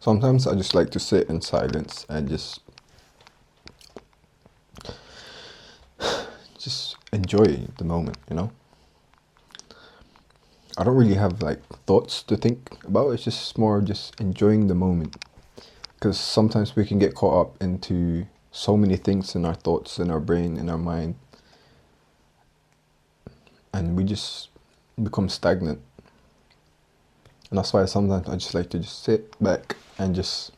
Sometimes I just like to sit in silence and just enjoy the moment, you know? I don't really have like thoughts to think about. It's just more just enjoying the moment. Because sometimes we can get caught up into so many things in our thoughts, in our brain, in our mind, and we just become stagnant. And that's why sometimes I just like to just sit back and just,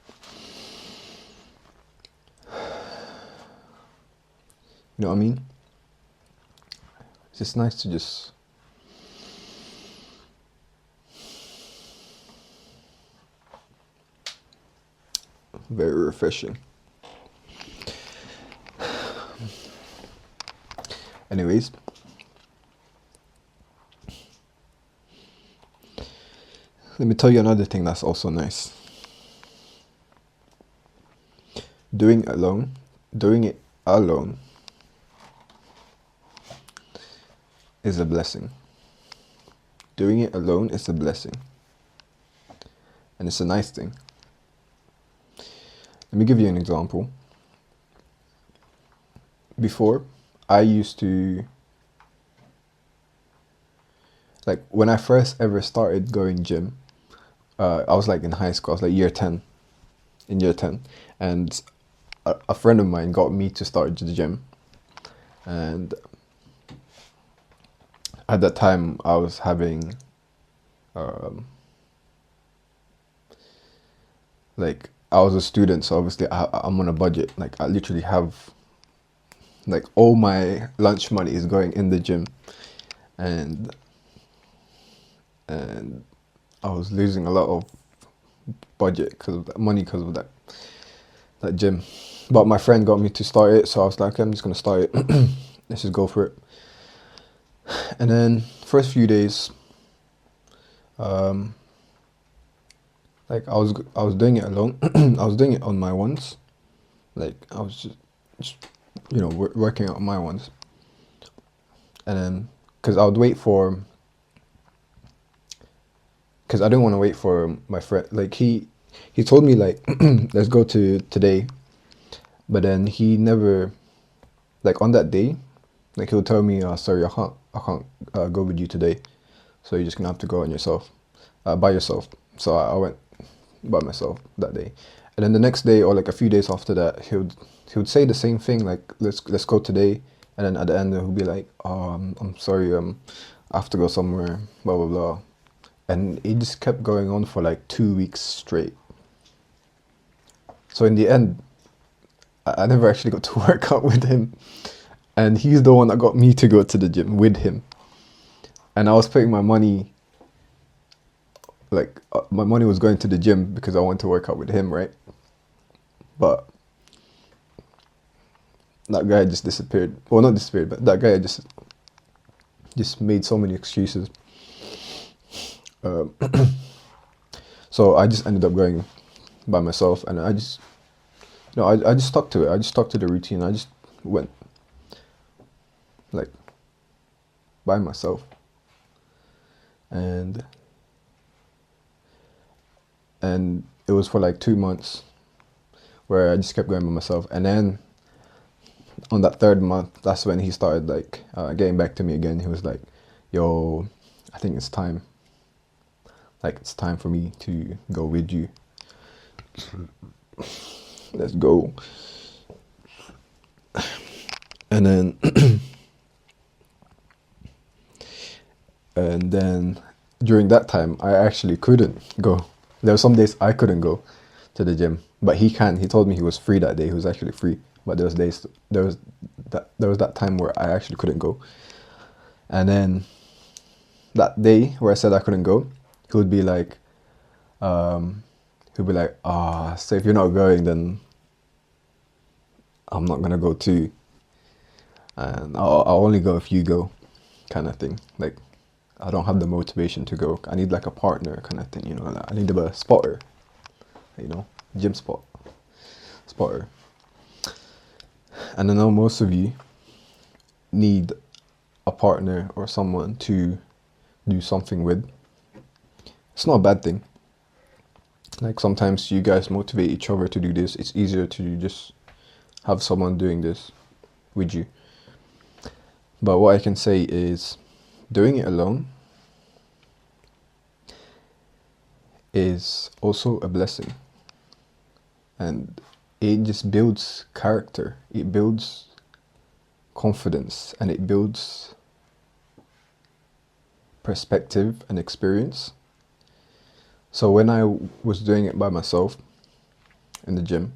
you know what I mean? It's just nice to just very refreshing. Anyways, let me tell you another thing that's also nice. Doing it alone is a blessing. Doing it alone is a blessing. And it's a nice thing. Let me give you an example. Before, I used to, like when I first ever started going gym, I was like in high school, I was like in year 10. And a friend of mine got me to start the gym. And at that time, I was having, like, I was a student, so obviously I'm on a budget. Like, I literally have, like, all my lunch money is going in the gym. And I was losing a lot of budget because of that money, because of that gym. But my friend got me to start it, so I was like, okay, I'm just gonna start it. Let's just go for it. And then first few days, like I was doing it alone. I was doing it on my ones. Like I was just you know, working on my ones. And then, because I would wait for, because I didn't want to wait for my friend. Like he told me like, let's go to today, but then he never, like on that day, like he'll tell me, sorry, I can't go with you today, so you're just gonna have to go on yourself, by yourself. So I went by myself that day, and then the next day or like a few days after that, he would say the same thing, like let's go today, and then at the end he'll be like, I'm sorry, I have to go somewhere, blah blah blah. And it just kept going on for like 2 weeks straight. So in the end, I never actually got to work out with him. And he's the one that got me to go to the gym with him. And I was putting my money, like my money was going to the gym because I wanted to work out with him, right? But that guy just disappeared. Well, not disappeared, but that guy just made so many excuses. So I just ended up going by myself, and I just, you know, I just stuck to it. I just stuck to the routine. I just went like by myself, and it was for like 2 months where I just kept going by myself. And then on that third month, that's when he started like getting back to me again. He was like, yo, I think it's time. Like, it's time for me to go with you. Let's go. And then, and then during that time, I actually couldn't go. There were some days I couldn't go to the gym, but he can. He told me he was free that day. He was actually free. But there was that time where I actually couldn't go. And then that day where I said I couldn't go, he would be like, so if you're not going, then I'm not gonna go too, and I'll only go if you go, kind of thing. Like, I don't have the motivation to go. I need like a partner, kind of thing, you know. Like, I need a spotter, you know, gym spotter. And I know most of you need a partner or someone to do something with. It's not a bad thing. Like sometimes you guys motivate each other to do this. It's easier to just have someone doing this with you. But what I can say is doing it alone is also a blessing. And it just builds character. It builds confidence, and it builds perspective and experience. So when I was doing it by myself in the gym,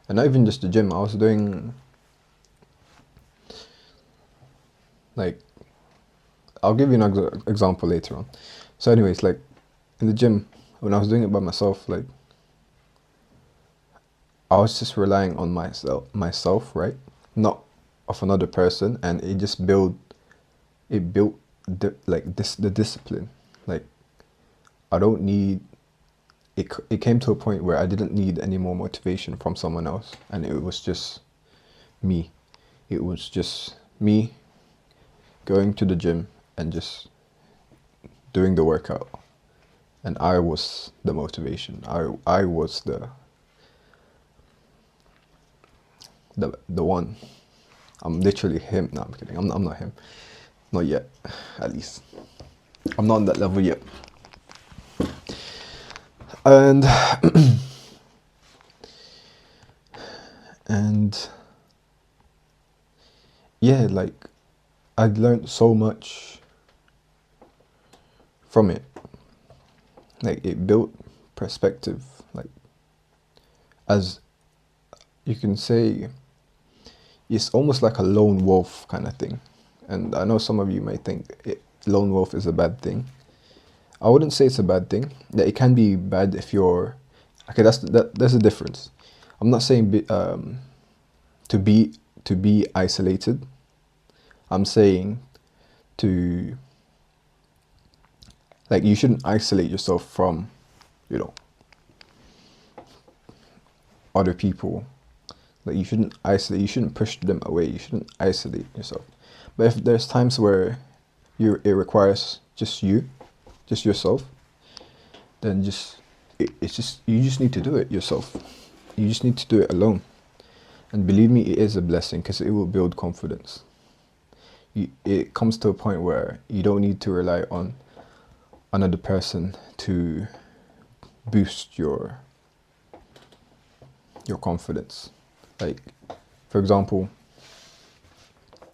and not even just the gym, I was doing, like, I'll give you an example later on. So anyways, like in the gym, when I was doing it by myself, like I was just relying on myself, right? Not of another person, and it built the discipline. Like I don't need it. It came to a point where I didn't need any more motivation from someone else, and it was just me. It was just me going to the gym and just doing the workout, and I was the motivation. I was the one. I'm literally him. No, I'm kidding. I'm not him. Not yet, at least. I'm not on that level yet. And and yeah, like I learned so much from it. Like it built perspective. Like as you can say, it's almost like a lone wolf kind of thing. And I know some of you might think lone wolf is a bad thing. I wouldn't say it's a bad thing. That it can be bad if you're okay. There's a difference. I'm not saying to be isolated. I'm saying to like you shouldn't isolate yourself from, you know, other people. Like you shouldn't isolate. You shouldn't push them away. You shouldn't isolate yourself. But if there's times where it requires just yourself, then it's just you just need to do it yourself. You just need to do it alone. And believe me, it is a blessing because it will build confidence. It comes to a point where you don't need to rely on another person to boost your confidence. Like, for example,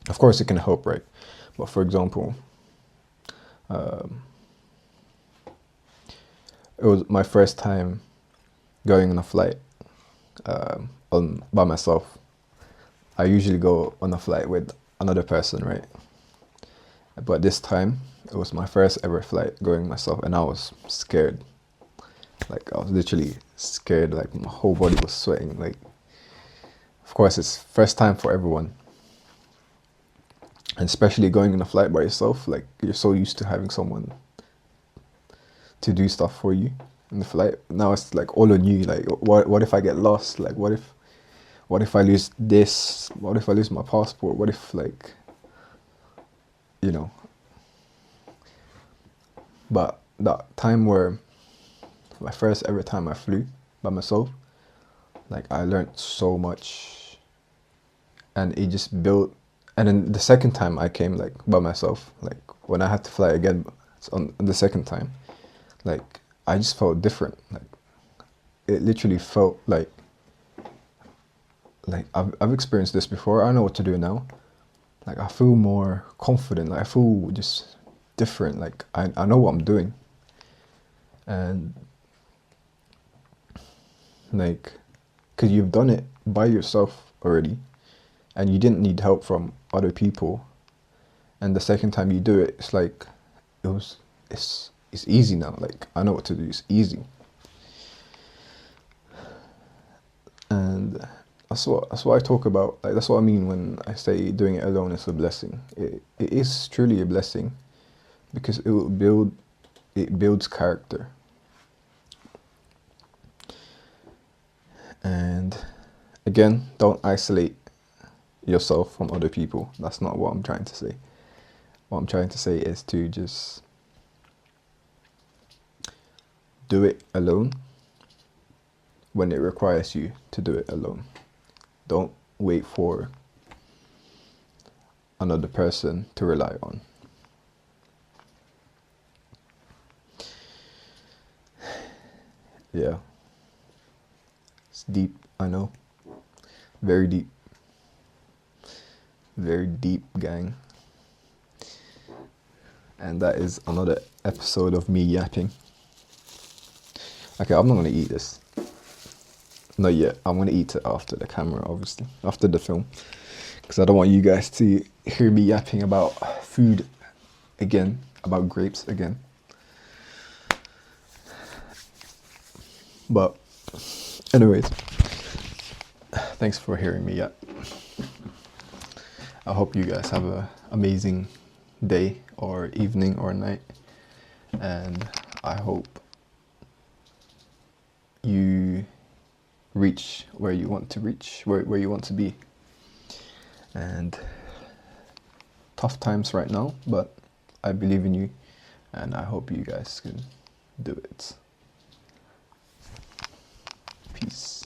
of course it can help, right? But for example, it was my first time going on a flight by myself. I usually go on a flight with another person, right? But this time, it was my first ever flight going myself, and I was scared. Like, I was literally scared, like, my whole body was sweating. Like, of course, it's first time for everyone. And especially going on a flight by yourself, like, you're so used to having someone to do stuff for you in the flight. Now it's like all on you. Like, what if I get lost? Like, what if I lose this? What if I lose my passport? What if, like, you know? But that time where my first ever time I flew by myself, like I learned so much, and it just built. And then the second time I came like by myself, like when I had to fly again on the second time, like I just felt different. Like it literally felt like I've experienced this before. I know what to do now. Like I feel more confident. Like I feel just different. Like I know what I'm doing. And like, cause you've done it by yourself already, and you didn't need help from other people. And the second time you do it, it's like it's easy now. Like I know what to do. It's easy. And that's what I talk about. Like that's what I mean when I say doing it alone is a blessing. It is truly a blessing because it builds character. And again, don't isolate yourself from other people. That's not what I'm trying to say. What I'm trying to say is to just do it alone when it requires you to do it alone. Don't wait for another person to rely on. Yeah. It's deep, I know. Very deep. Very deep, gang. And that is another episode of me yapping. Okay, I'm not gonna eat this. Not yet. I'm gonna eat it after the camera, obviously. After the film. Because I don't want you guys to hear me yapping about food again. About grapes again. But anyways, thanks for hearing me yap. I hope you guys have an amazing day or evening or night. And I hope you reach where you want to reach, where you want to be. And tough times right now, but I believe in you and I hope you guys can do it. Peace.